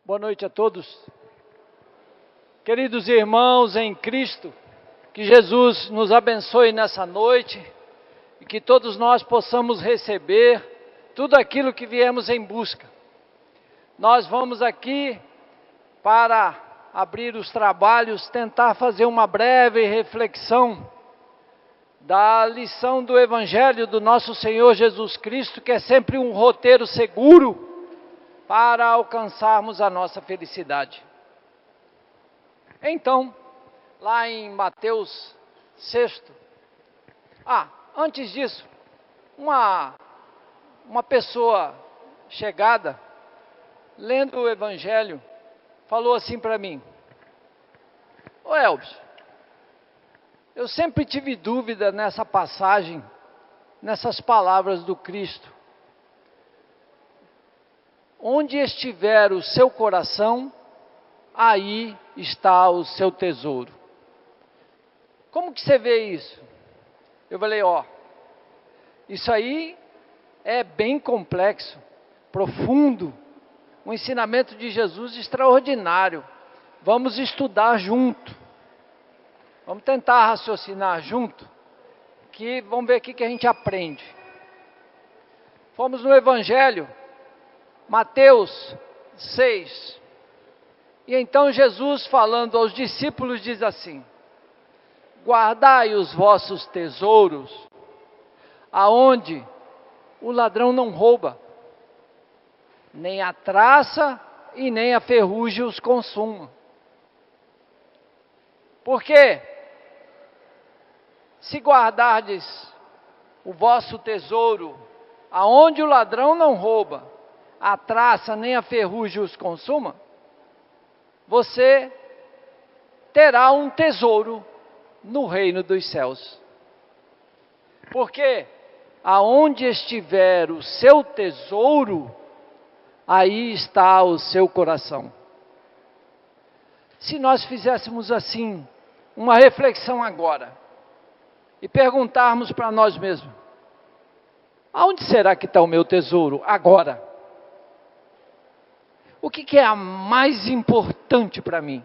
Boa noite a todos. Queridos irmãos em Cristo, que Jesus nos abençoe nessa noite e que todos nós possamos receber tudo aquilo que viemos em busca. Nós vamos aqui para abrir os trabalhos, tentar fazer uma breve reflexão da lição do Evangelho do nosso Senhor Jesus Cristo, que é sempre um roteiro seguro para alcançarmos a nossa felicidade. Então, lá em Mateus 6, antes disso, uma pessoa chegada, lendo o Evangelho, falou assim para mim: ô Elvis, eu sempre tive dúvida nessa passagem, nessas palavras do Cristo. Onde estiver o seu coração, aí está o seu tesouro. Como que você vê isso? Eu falei, isso aí é bem complexo, profundo, um ensinamento de Jesus extraordinário. Vamos estudar junto, vamos tentar raciocinar junto, que vamos ver o que a gente aprende. Fomos no Evangelho, Mateus 6, e então Jesus, falando aos discípulos, diz assim: guardai os vossos tesouros, aonde o ladrão não rouba, nem a traça e nem a ferrugem os consuma. Porque se guardardes o vosso tesouro, aonde o ladrão não rouba, a traça nem a ferrugem os consuma, você terá um tesouro no reino dos céus. Porque aonde estiver o seu tesouro, aí está o seu coração. Se nós fizéssemos assim, uma reflexão agora, e perguntarmos para nós mesmos: aonde será que está o meu tesouro agora? O que é a mais importante para mim?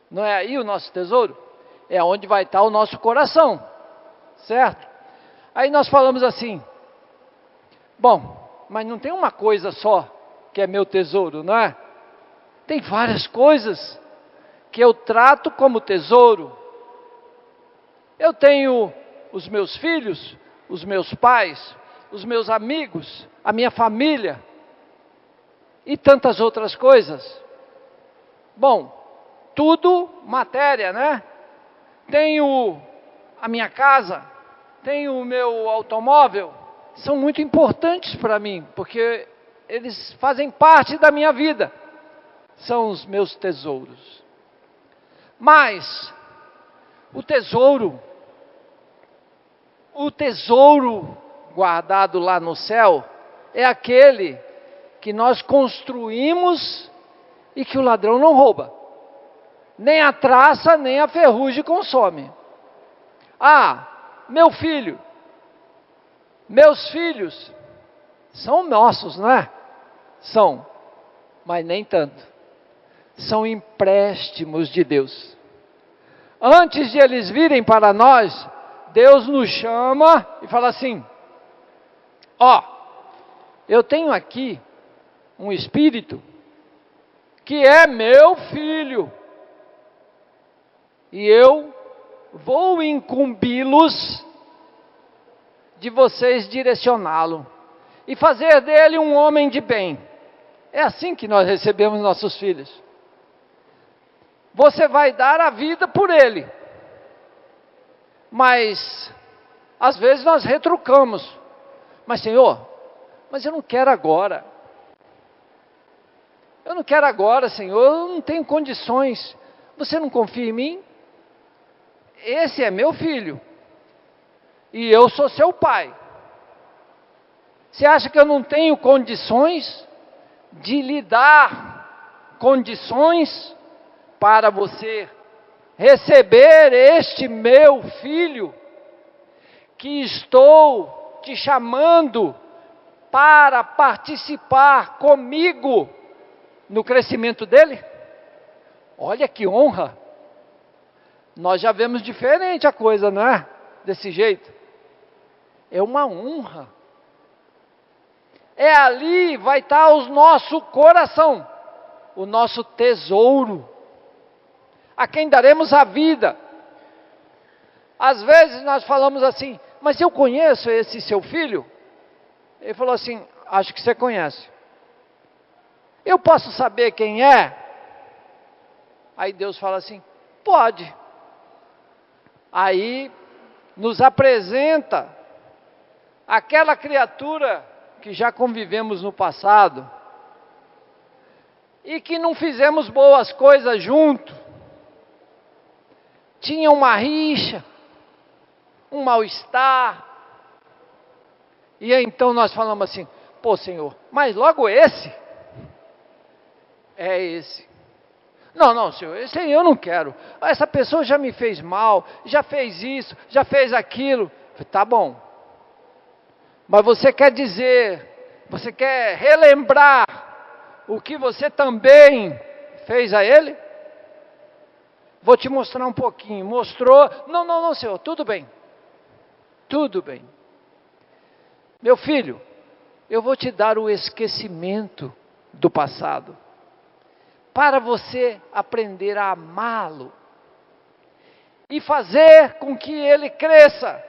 Não é aí o nosso tesouro? É onde vai estar o nosso coração, certo? Aí nós falamos assim: bom, mas não tem uma coisa só que é meu tesouro, não é? Tem várias coisas que eu trato como tesouro. Eu tenho os meus filhos, os meus pais, os meus amigos, a minha família e tantas outras coisas. Bom, tudo matéria, né? Tenho a minha casa, tenho o meu automóvel, são muito importantes para mim, porque eles fazem parte da minha vida, são os meus tesouros. Mas o tesouro guardado lá no céu é aquele que nós construímos e que o ladrão não rouba, nem a traça, nem a ferrugem consome. Meu filho, meus filhos, são nossos, não é? São, mas nem tanto. São empréstimos de Deus. Antes de eles virem para nós, Deus nos chama e fala assim: eu tenho aqui um espírito que é meu filho, e eu vou incumbi-los de vocês direcioná-lo e fazer dele um homem de bem. É assim que nós recebemos nossos filhos. Você vai dar a vida por ele, mas às vezes nós retrucamos: mas Senhor, mas eu não quero agora. Eu não quero agora, Senhor, eu não tenho condições. Você não confia em mim? Esse é meu filho, e eu sou seu pai. Você acha que eu não tenho condições de lhe dar condições para você receber este meu filho, que estou te chamando para participar comigo no crescimento dele? Olha que honra! Nós já vemos diferente a coisa, não é? Desse jeito. É uma honra. É ali vai estar o nosso coração, o nosso tesouro, a quem daremos a vida. Às vezes nós falamos assim, mas eu conheço esse seu filho? Ele falou assim, acho que você conhece. Eu posso saber quem é? Aí Deus fala assim, pode. Aí nos apresenta aquela criatura que já convivemos no passado e que não fizemos boas coisas junto. Tinha uma rixa, um mal-estar. E então nós falamos assim, pô Senhor, mas logo esse? É esse. Não, Senhor, esse aí eu não quero. Essa pessoa já me fez mal, já fez isso, já fez aquilo. Tá bom. Mas você quer dizer, você quer relembrar o que você também fez a ele? Vou te mostrar um pouquinho. Mostrou. Não, Senhor, tudo bem. Tudo bem. Meu filho, eu vou te dar o esquecimento do passado, para você aprender a amá-lo, e fazer com que ele cresça,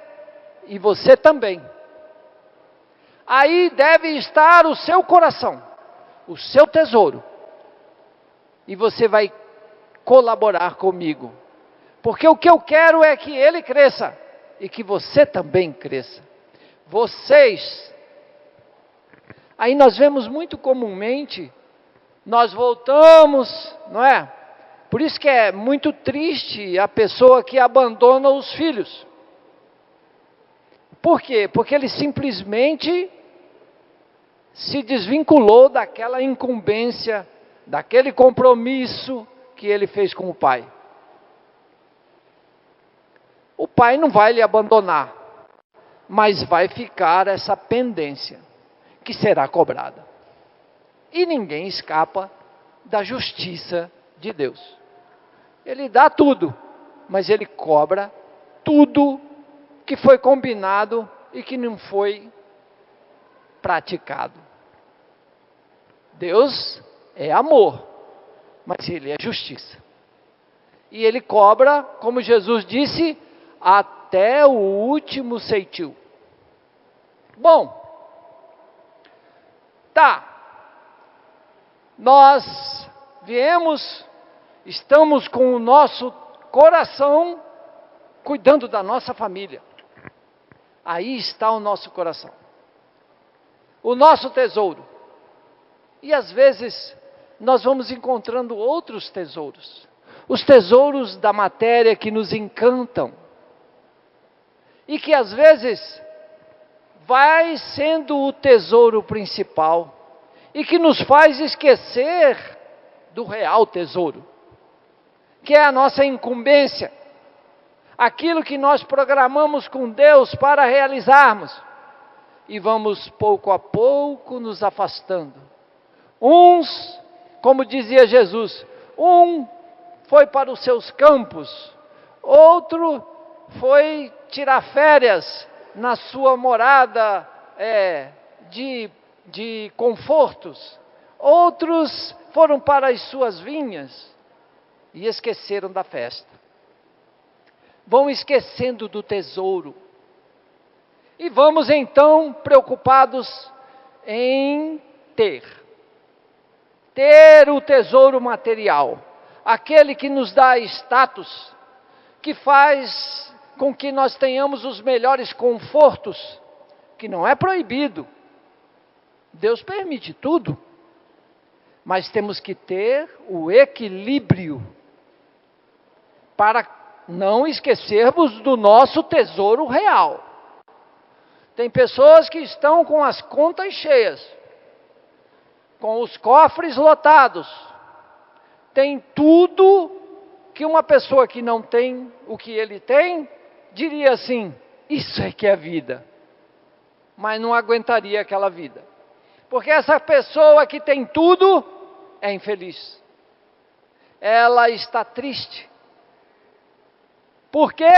e você também. Aí deve estar o seu coração, o seu tesouro, e você vai colaborar comigo, porque o que eu quero é que ele cresça, e que você também cresça. Vocês, aí nós vemos muito comumente, nós voltamos, não é? Por isso que é muito triste a pessoa que abandona os filhos. Por quê? Porque ele simplesmente se desvinculou daquela incumbência, daquele compromisso que ele fez com o pai. O pai não vai lhe abandonar, mas vai ficar essa pendência que será cobrada. E ninguém escapa da justiça de Deus. Ele dá tudo, mas ele cobra tudo que foi combinado e que não foi praticado. Deus é amor, mas ele é justiça. E ele cobra, como Jesus disse, até o último ceitil. Bom, tá. Nós viemos, estamos com o nosso coração cuidando da nossa família. Aí está o nosso coração, o nosso tesouro. E às vezes nós vamos encontrando outros tesouros, os tesouros da matéria que nos encantam, e que às vezes vai sendo o tesouro principal, e que nos faz esquecer do real tesouro, que é a nossa incumbência, aquilo que nós programamos com Deus para realizarmos, e vamos pouco a pouco nos afastando. Uns, como dizia Jesus, um foi para os seus campos, outro foi tirar férias na sua morada de confortos, outros foram para as suas vinhas e esqueceram da festa. Vão esquecendo do tesouro. E vamos então preocupados em ter o tesouro material, aquele que nos dá status, que faz com que nós tenhamos os melhores confortos, que não é proibido. Deus permite tudo, mas temos que ter o equilíbrio para não esquecermos do nosso tesouro real. Tem pessoas que estão com as contas cheias, com os cofres lotados, tem tudo que uma pessoa que não tem o que ele tem, diria assim, isso é que é vida, mas não aguentaria aquela vida. Porque essa pessoa que tem tudo, é infeliz. Ela está triste. Por quê?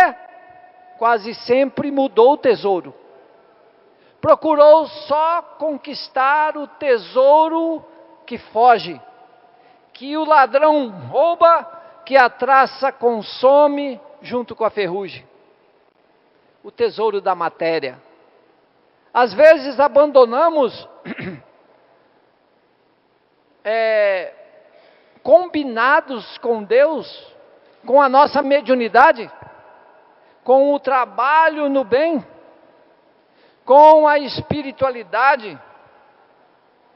Quase sempre mudou o tesouro. Procurou só conquistar o tesouro que foge, que o ladrão rouba, que a traça consome junto com a ferrugem. O tesouro da matéria. Às vezes abandonamos combinados com Deus, com a nossa mediunidade, com o trabalho no bem, com a espiritualidade,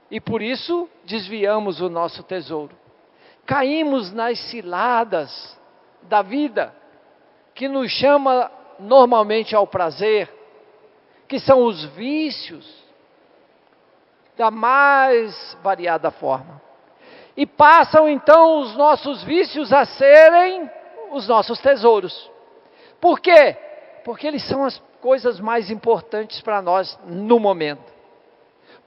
e por isso desviamos o nosso tesouro. Caímos nas ciladas da vida, que nos chama normalmente ao prazer, que são os vícios, da mais variada forma. E passam então os nossos vícios a serem os nossos tesouros. Por quê? Porque eles são as coisas mais importantes para nós no momento.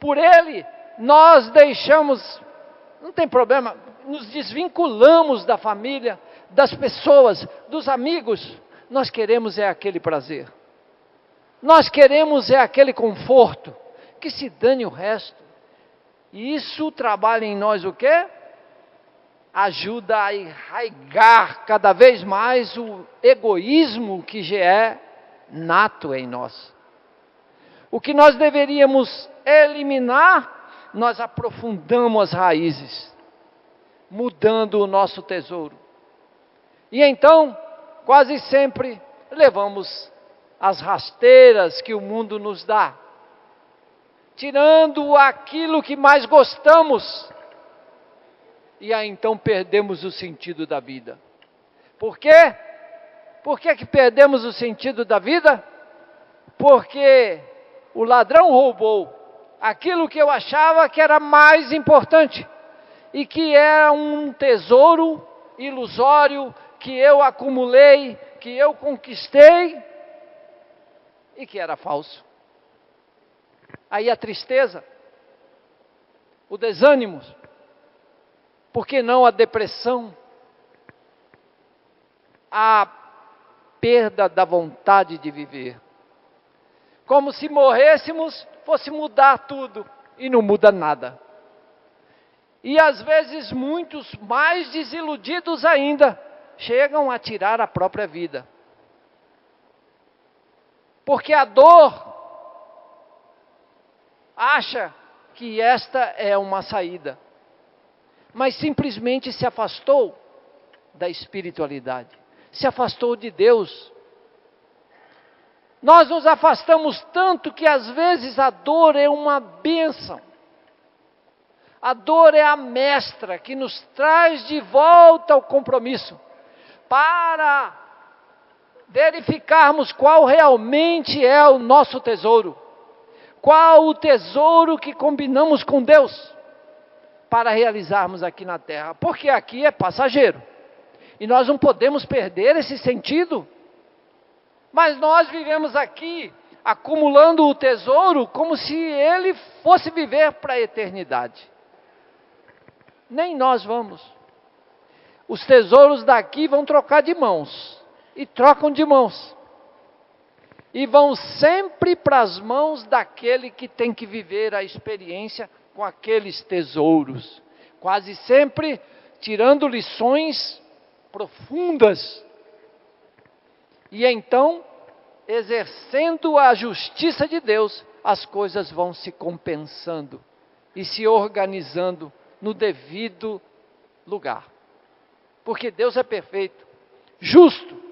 Por ele, nós deixamos, não tem problema, nos desvinculamos da família, das pessoas, dos amigos. Nós queremos é aquele prazer. Nós queremos é aquele conforto, que se dane o resto. E isso trabalha em nós o quê? Ajuda a arraigar cada vez mais o egoísmo que já é nato em nós. O que nós deveríamos eliminar, nós aprofundamos as raízes, mudando o nosso tesouro. E então, quase sempre, levamos as rasteiras que o mundo nos dá, tirando aquilo que mais gostamos, e aí então perdemos o sentido da vida. Por quê? Por que perdemos o sentido da vida? Porque o ladrão roubou aquilo que eu achava que era mais importante, e que era um tesouro ilusório, que eu acumulei, que eu conquistei, e que era falso. Aí a tristeza, o desânimo, por que não a depressão, a perda da vontade de viver. Como se morrêssemos, fosse mudar tudo, e não muda nada. E às vezes muitos mais desiludidos ainda, chegam a tirar a própria vida. Porque a dor acha que esta é uma saída, mas simplesmente se afastou da espiritualidade, se afastou de Deus. Nós nos afastamos tanto que às vezes a dor é uma bênção. A dor é a mestra que nos traz de volta ao compromisso, para verificarmos qual realmente é o nosso tesouro. Qual o tesouro que combinamos com Deus para realizarmos aqui na terra? Porque aqui é passageiro. E nós não podemos perder esse sentido. Mas nós vivemos aqui acumulando o tesouro como se ele fosse viver para a eternidade. Nem nós vamos. Os tesouros daqui vão trocar de mãos. E trocam de mãos. E vão sempre para as mãos daquele que tem que viver a experiência com aqueles tesouros. Quase sempre tirando lições profundas. E então, exercendo a justiça de Deus, as coisas vão se compensando e se organizando no devido lugar. Porque Deus é perfeito, justo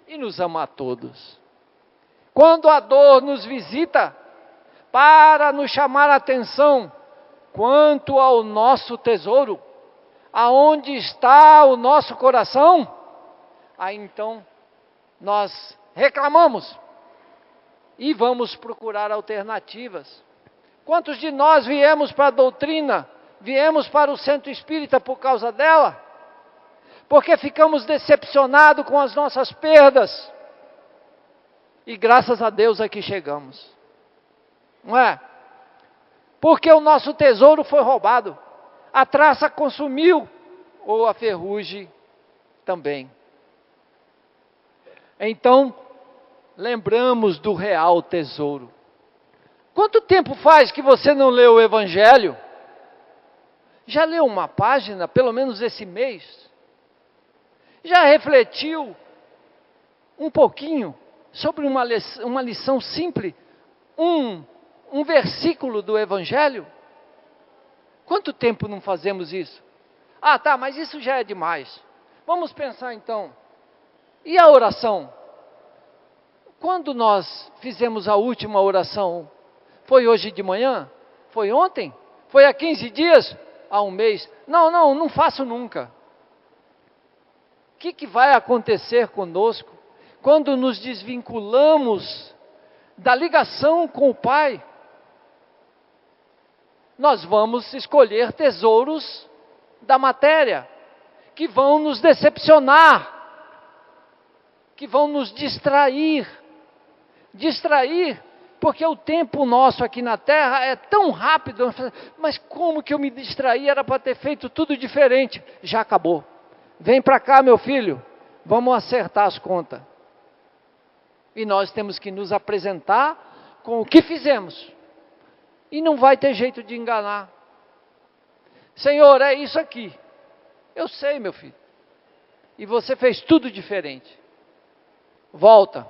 e nos ama a todos. Quando a dor nos visita, para nos chamar a atenção quanto ao nosso tesouro, aonde está o nosso coração, aí então nós reclamamos e vamos procurar alternativas. Quantos de nós viemos para a doutrina, viemos para o centro espírita por causa dela? Porque ficamos decepcionados com as nossas perdas. E graças a Deus aqui chegamos. Não é? Porque o nosso tesouro foi roubado. a traça consumiu, ou a ferrugem também. Então, lembramos do real tesouro. Quanto tempo faz que você não leu o Evangelho? Já leu uma página, pelo menos esse mês? Já refletiu um pouquinho sobre uma lição simples? Um versículo do Evangelho? Quanto tempo não fazemos isso? Ah, tá, mas isso já é demais. Vamos pensar então. E a oração? Quando nós fizemos a última oração? Foi hoje de manhã? Foi ontem? Foi há 15 dias? Há um mês? Não faço nunca. O que vai acontecer conosco quando nos desvinculamos da ligação com o Pai? Nós vamos escolher tesouros da matéria, que vão nos decepcionar, que vão nos distrair, porque o tempo nosso aqui na Terra é tão rápido, mas como que eu me distraí, era para ter feito tudo diferente, já acabou, vem para cá meu filho, vamos acertar as contas, e nós temos que nos apresentar com o que fizemos, e não vai ter jeito de enganar. Senhor, é isso aqui. Eu sei, meu filho. E você fez tudo diferente. Volta.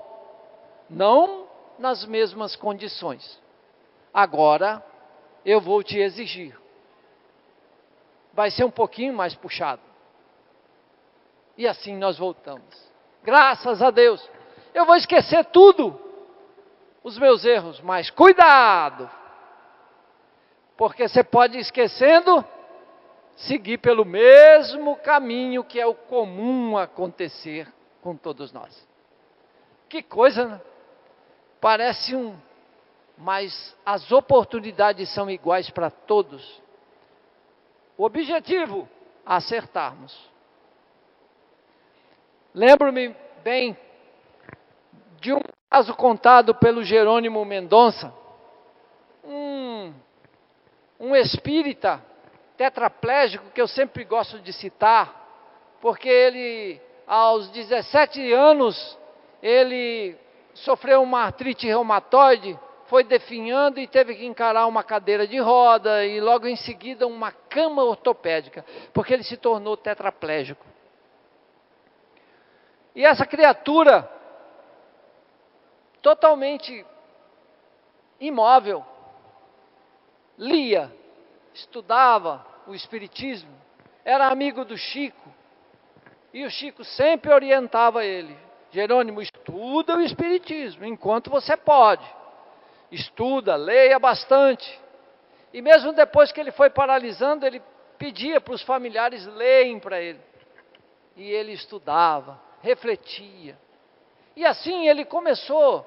Não nas mesmas condições. Agora, eu vou te exigir. Vai ser um pouquinho mais puxado. E assim nós voltamos. Graças a Deus. Eu vou esquecer tudo. Os meus erros. Mas cuidado. Porque você pode ir esquecendo, seguir pelo mesmo caminho que é o comum acontecer com todos nós. Que coisa, né? Parece mas as oportunidades são iguais para todos. O objetivo, acertarmos. Lembro-me bem de um caso contado pelo Jerônimo Mendonça, um espírita tetraplégico que eu sempre gosto de citar, porque ele, aos 17 anos, ele sofreu uma artrite reumatoide, foi definhando e teve que encarar uma cadeira de roda e logo em seguida uma cama ortopédica, porque ele se tornou tetraplégico. E essa criatura, totalmente imóvel, lia, estudava o Espiritismo, era amigo do Chico, e o Chico sempre orientava ele: Jerônimo, estuda o Espiritismo, enquanto você pode, estuda, leia bastante, e mesmo depois que ele foi paralisando, ele pedia para os familiares lerem para ele, e ele estudava, refletia, e assim ele começou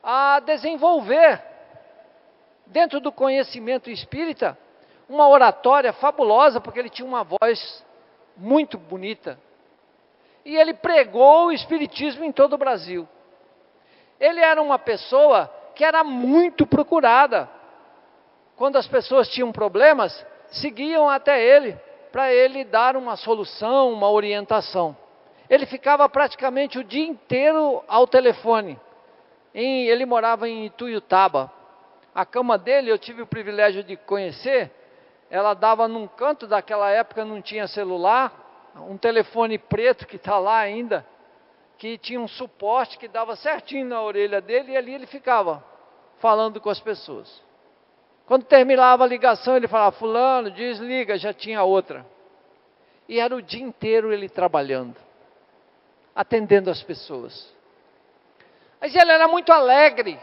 a desenvolver, dentro do conhecimento espírita, uma oratória fabulosa, porque ele tinha uma voz muito bonita. E ele pregou o Espiritismo em todo o Brasil. Ele era uma pessoa que era muito procurada. Quando as pessoas tinham problemas, seguiam até ele, para ele dar uma solução, uma orientação. Ele ficava praticamente o dia inteiro ao telefone. Ele morava em Ituiutaba. A cama dele, eu tive o privilégio de conhecer, ela dava num canto, daquela época não tinha celular, um telefone preto que está lá ainda, que tinha um suporte que dava certinho na orelha dele, e ali ele ficava falando com as pessoas. Quando terminava a ligação, ele falava: fulano, desliga, já tinha outra. E era o dia inteiro ele trabalhando, atendendo as pessoas. Mas ele era muito alegre,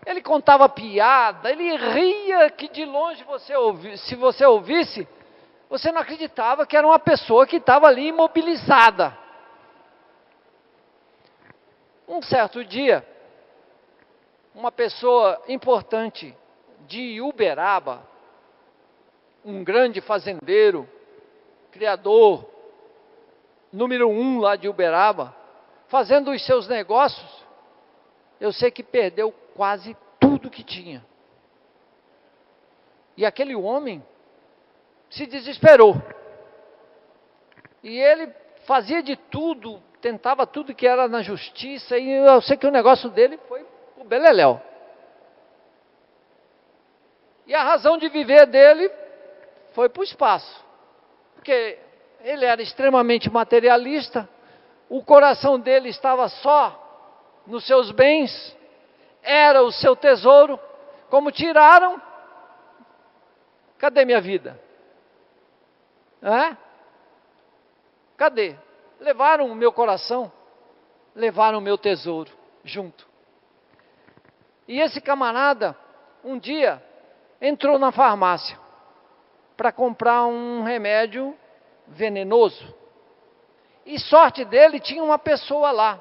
ele contava piada, ele ria que de longe se você ouvisse, você não acreditava que era uma pessoa que estava ali imobilizada. Um certo dia, uma pessoa importante de Uberaba, um grande fazendeiro, criador, número 1 lá de Uberaba, fazendo os seus negócios, eu sei que perdeu quase tudo que tinha. E aquele homem se desesperou. E ele fazia de tudo, tentava tudo que era na justiça, e eu sei que o negócio dele foi o beleléu. E a razão de viver dele foi para o espaço. Porque ele era extremamente materialista, o coração dele estava só nos seus bens, era o seu tesouro. Como tiraram, cadê minha vida? Cadê? Levaram o meu coração, levaram o meu tesouro junto. E esse camarada, um dia, entrou na farmácia para comprar um remédio venenoso. E sorte dele, tinha uma pessoa lá,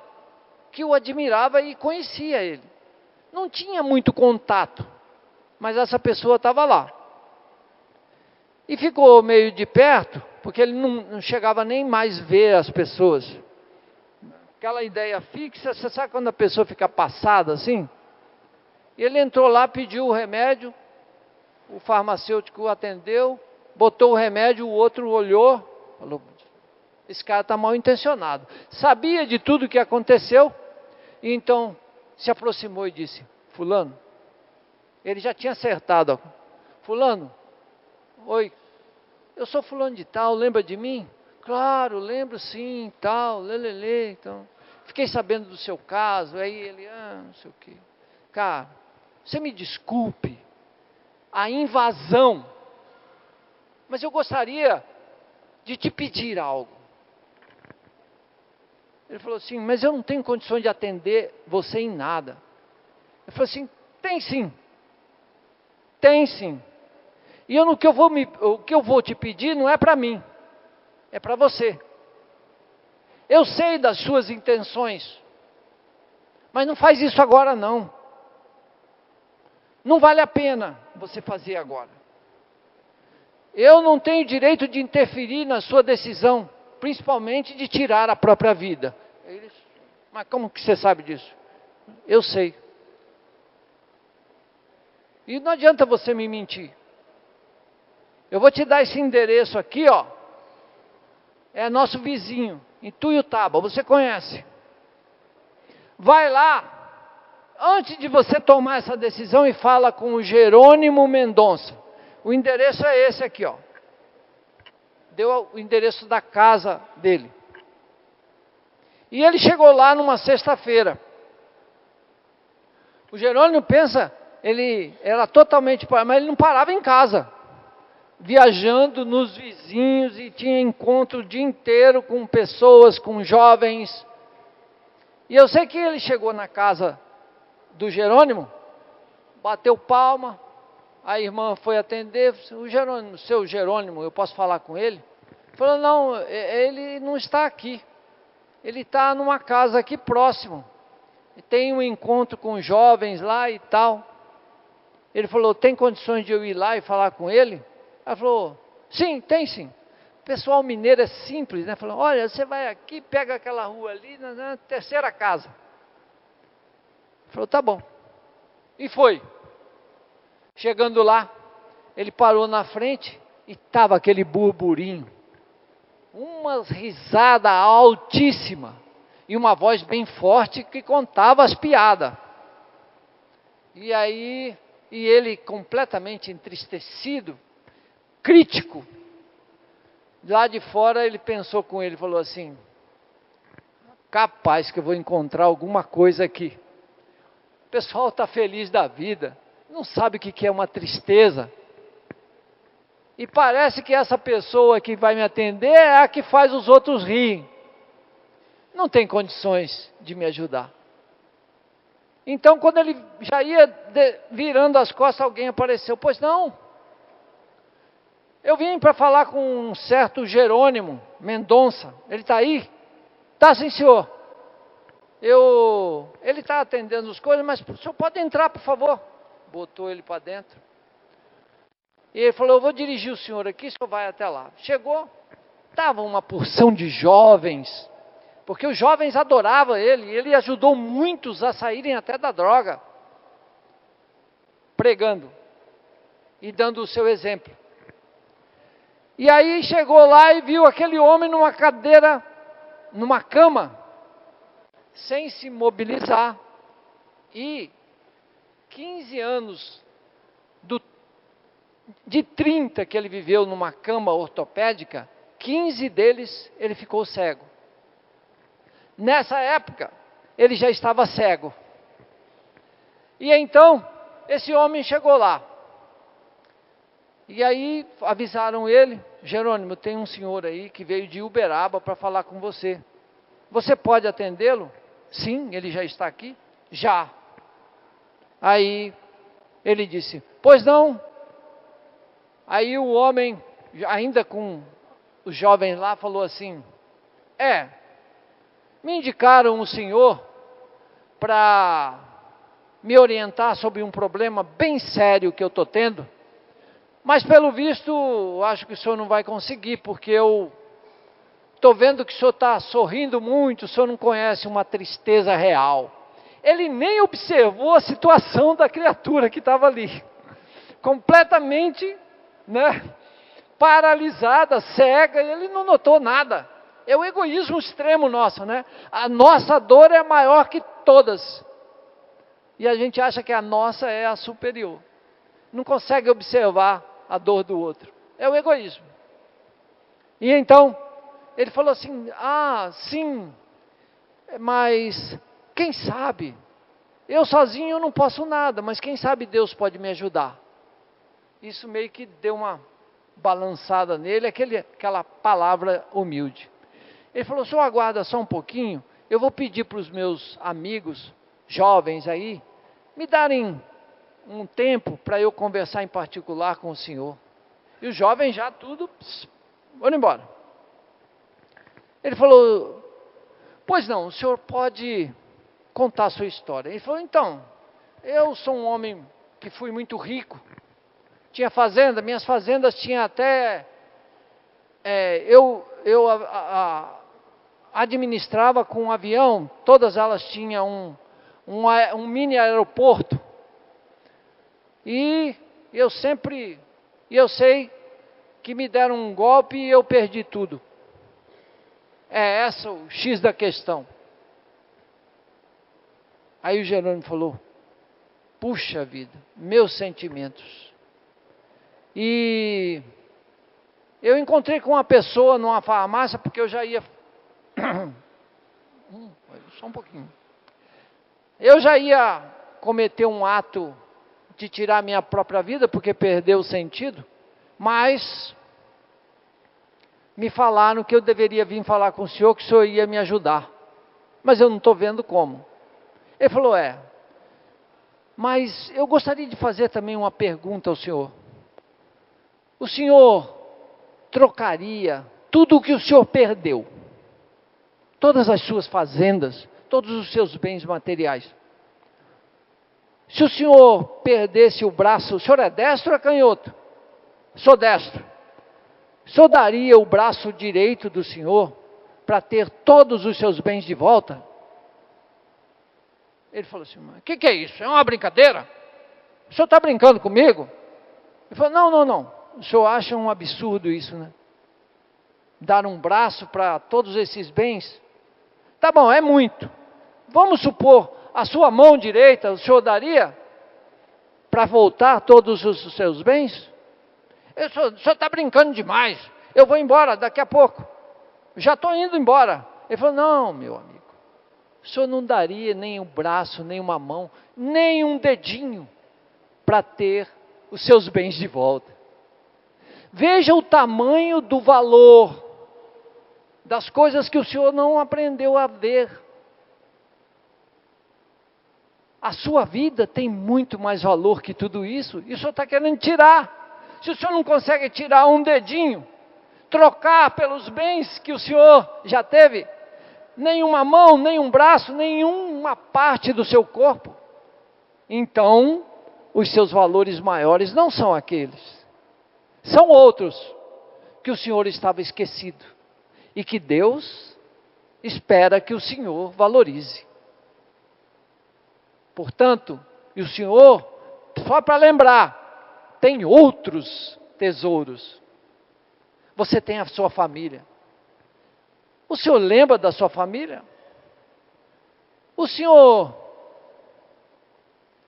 que o admirava e conhecia ele. Não tinha muito contato, mas essa pessoa estava lá. E ficou meio de perto, porque ele não chegava nem mais ver as pessoas. Aquela ideia fixa, você sabe quando a pessoa fica passada assim? Ele entrou lá, pediu o remédio, o farmacêutico atendeu, botou o remédio, o outro olhou, falou, esse cara está mal intencionado. Sabia de tudo o que aconteceu, e então se aproximou e disse, fulano, ele já tinha acertado, fulano, oi, eu sou fulano de tal, lembra de mim? Claro, lembro sim, tal, lelele, então, fiquei sabendo do seu caso, aí ele, não sei o quê. Cara, você me desculpe a invasão, mas eu gostaria de te pedir algo. Ele falou assim, mas eu não tenho condições de atender você em nada. Ele falou assim, tem sim. Tem sim. E o que eu vou te pedir não é para mim, é para você. Eu sei das suas intenções, mas não faz isso agora não. Não vale a pena você fazer agora. Eu não tenho direito de interferir na sua decisão, principalmente de tirar a própria vida. Mas como que você sabe disso? Eu sei. E não adianta você me mentir. Eu vou te dar esse endereço aqui, ó. É nosso vizinho, em Tuiutaba, você conhece. Vai lá, antes de você tomar essa decisão, e fala com o Jerônimo Mendonça. O endereço é esse aqui, ó. Deu o endereço da casa dele. E ele chegou lá numa sexta-feira. O Jerônimo pensa, ele era totalmente, mas ele não parava em casa, viajando nos vizinhos, e tinha encontro o dia inteiro com pessoas, com jovens. E eu sei que ele chegou na casa do Jerônimo, bateu palma, a irmã foi atender, o Jerônimo, seu Jerônimo, eu posso falar com ele? Falou, não, ele não está aqui, ele está numa casa aqui próximo, tem um encontro com jovens lá e tal. Ele falou, tem condições de eu ir lá e falar com ele? Ela falou, sim, tem sim. O pessoal mineiro é simples, né? Falou, olha, você vai aqui, pega aquela rua ali, na terceira casa. Ele falou, tá bom. E foi. Chegando lá, ele parou na frente e estava aquele burburinho. Uma risada altíssima e uma voz bem forte que contava as piadas. E aí, ele completamente entristecido, crítico. Lá de fora ele pensou com ele, falou assim, capaz que eu vou encontrar alguma coisa aqui. O pessoal está feliz da vida, não sabe o que é uma tristeza. E parece que essa pessoa que vai me atender é a que faz os outros rirem. Não tem condições de me ajudar. Então, quando ele já ia virando as costas, alguém apareceu. Pois não. Eu vim para falar com um certo Jerônimo Mendonça. Ele está aí? Tá, sim, senhor. Ele está atendendo as coisas, mas o senhor pode entrar, por favor. Botou ele para dentro. E ele falou, eu vou dirigir o senhor aqui, o senhor vai até lá. Chegou, estava uma porção de jovens, porque os jovens adoravam ele ajudou muitos a saírem até da droga, pregando e dando o seu exemplo. E aí chegou lá e viu aquele homem numa cadeira, numa cama, sem se mobilizar. E 15 anos de 30 que ele viveu numa cama ortopédica, 15 deles ele ficou cego. Nessa época, ele já estava cego. E então, esse homem chegou lá. E aí avisaram ele: Jerônimo, tem um senhor aí que veio de Uberaba para falar com você. Você pode atendê-lo? Sim, ele já está aqui. Já. Aí ele disse: pois não. Aí o homem, ainda com os jovens lá, falou assim: me indicaram o senhor para me orientar sobre um problema bem sério que eu estou tendo, mas pelo visto, acho que o senhor não vai conseguir, porque eu estou vendo que o senhor está sorrindo muito, o senhor não conhece uma tristeza real. Ele nem observou a situação da criatura que estava ali, completamente, paralisada, cega, e ele não notou nada. É o egoísmo extremo nosso, A nossa dor é maior que todas. E a gente acha que a nossa é a superior. Não consegue observar a dor do outro. É o egoísmo. E então, ele falou assim: sim, mas quem sabe? Eu sozinho não posso nada, mas quem sabe Deus pode me ajudar. Isso meio que deu uma balançada nele, aquela palavra humilde. Ele falou: senhor, aguarda só um pouquinho, eu vou pedir para os meus amigos jovens aí, me darem um tempo para eu conversar em particular com o senhor. E os jovens já tudo, vão embora. Ele falou: pois não, o senhor pode contar a sua história. Ele falou: então, eu sou um homem que fui muito rico, tinha fazenda, minhas fazendas tinham até, eu administrava com um avião, todas elas tinham um mini aeroporto, e eu sei que me deram um golpe e eu perdi tudo. É esse o X da questão. Aí o Jerônimo falou: puxa vida, meus sentimentos. E eu encontrei com uma pessoa numa farmácia, porque eu já ia só um pouquinho. Eu já ia cometer um ato de tirar minha própria vida, porque perdeu o sentido, mas me falaram que eu deveria vir falar com o senhor, que o senhor ia me ajudar. Mas eu não estou vendo como. Ele falou: mas eu gostaria de fazer também uma pergunta ao senhor. O senhor trocaria tudo o que o senhor perdeu, todas as suas fazendas, todos os seus bens materiais, se o senhor perdesse o braço, o senhor é destro ou é canhoto? Sou destro. O senhor daria o braço direito do senhor para ter todos os seus bens de volta? Ele falou assim: o que é isso? É uma brincadeira? O senhor está brincando comigo? Ele falou: não. O senhor acha um absurdo isso, dar um braço para todos esses bens? Tá bom, é muito. Vamos supor, a sua mão direita, o senhor daria para voltar todos os seus bens? O senhor está brincando demais. Eu vou embora daqui a pouco. Já estou indo embora. Ele falou: não, meu amigo. O senhor não daria nem um braço, nem uma mão, nem um dedinho para ter os seus bens de volta. Veja o tamanho do valor das coisas que o senhor não aprendeu a ver. A sua vida tem muito mais valor que tudo isso, e o senhor está querendo tirar. Se o senhor não consegue tirar um dedinho, trocar pelos bens que o senhor já teve, nem uma mão, nem um braço, nenhuma parte do seu corpo, então os seus valores maiores não são aqueles. São outros que o senhor estava esquecido e que Deus espera que o senhor valorize. Portanto, e o senhor, só para lembrar, tem outros tesouros. Você tem a sua família. O senhor lembra da sua família? O senhor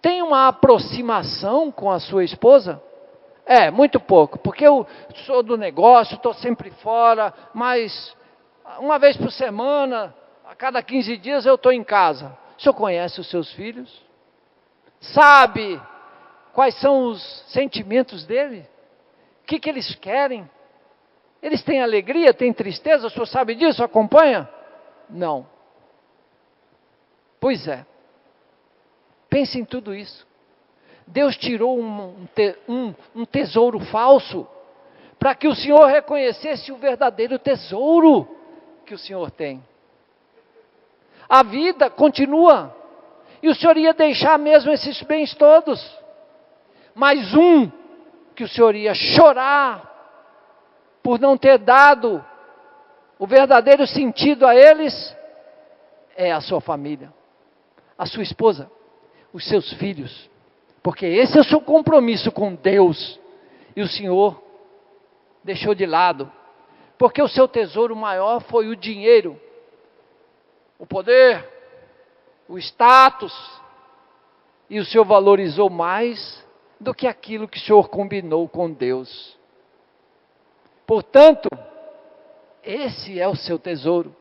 tem uma aproximação com a sua esposa? Muito pouco, porque eu sou do negócio, estou sempre fora, mas uma vez por semana, a cada 15 dias eu estou em casa. O senhor conhece os seus filhos? Sabe quais são os sentimentos dele? O que eles querem? Eles têm alegria, têm tristeza? O senhor sabe disso? Acompanha? Não. Pois é. Pense em tudo isso. Deus tirou um tesouro falso para que o Senhor reconhecesse o verdadeiro tesouro que o Senhor tem. A vida continua e o Senhor ia deixar mesmo esses bens todos, mas que o Senhor ia chorar por não ter dado o verdadeiro sentido a eles, é a sua família, a sua esposa, os seus filhos, porque esse é o seu compromisso com Deus, e o Senhor deixou de lado, porque o seu tesouro maior foi o dinheiro, o poder, o status, e o Senhor valorizou mais do que aquilo que o Senhor combinou com Deus. Portanto, esse é o seu tesouro.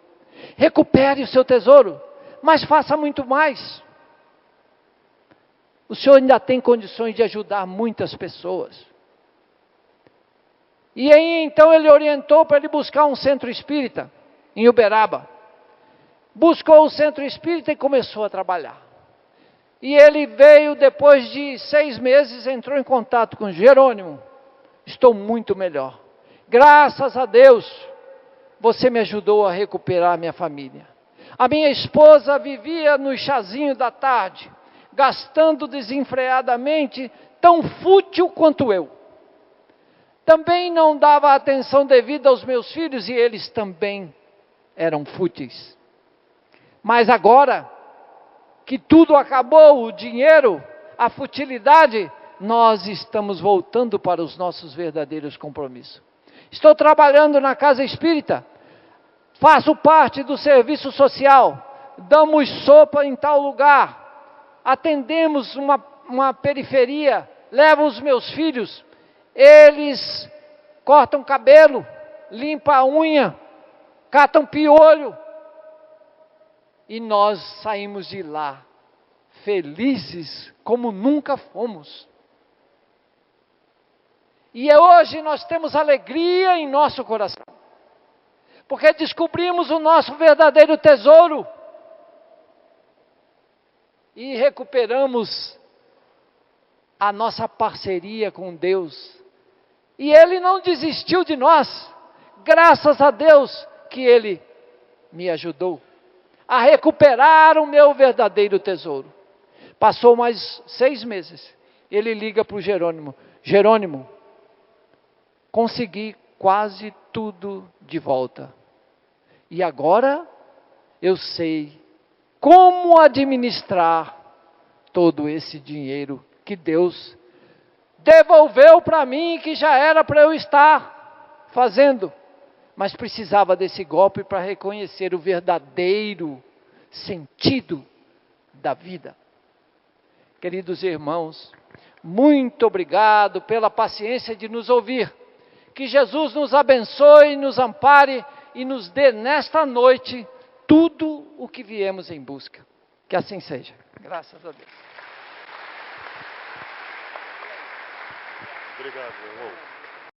Recupere o seu tesouro, mas faça muito mais. O Senhor ainda tem condições de ajudar muitas pessoas. E aí então ele orientou para ele buscar um centro espírita em Uberaba. Buscou o centro espírita e começou a trabalhar. E ele veio depois de 6 meses, entrou em contato com Jerônimo. Estou muito melhor. Graças a Deus, você me ajudou a recuperar minha família. A minha esposa vivia no chazinho da tarde, gastando desenfreadamente, tão fútil quanto eu. Também não dava atenção devida aos meus filhos e eles também eram fúteis. Mas agora que tudo acabou, o dinheiro, a futilidade, nós estamos voltando para os nossos verdadeiros compromissos. Estou trabalhando na casa espírita, faço parte do serviço social, damos sopa em tal lugar, atendemos uma periferia, levo os meus filhos, eles cortam cabelo, limpam a unha, catam piolho, e nós saímos de lá felizes como nunca fomos. E hoje nós temos alegria em nosso coração, porque descobrimos o nosso verdadeiro tesouro e recuperamos a nossa parceria com Deus. E Ele não desistiu de nós, graças a Deus que Ele me ajudou a recuperar o meu verdadeiro tesouro. Passou mais 6 meses, ele liga para o Jerônimo: Jerônimo, consegui quase tudo de volta. E agora eu sei como administrar todo esse dinheiro que Deus devolveu para mim, que já era para eu estar fazendo. Mas precisava desse golpe para reconhecer o verdadeiro sentido da vida. Queridos irmãos, muito obrigado pela paciência de nos ouvir. Que Jesus nos abençoe, nos ampare e nos dê nesta noite tudo o que viemos em busca. Que assim seja. Graças a Deus. Obrigado, irmão.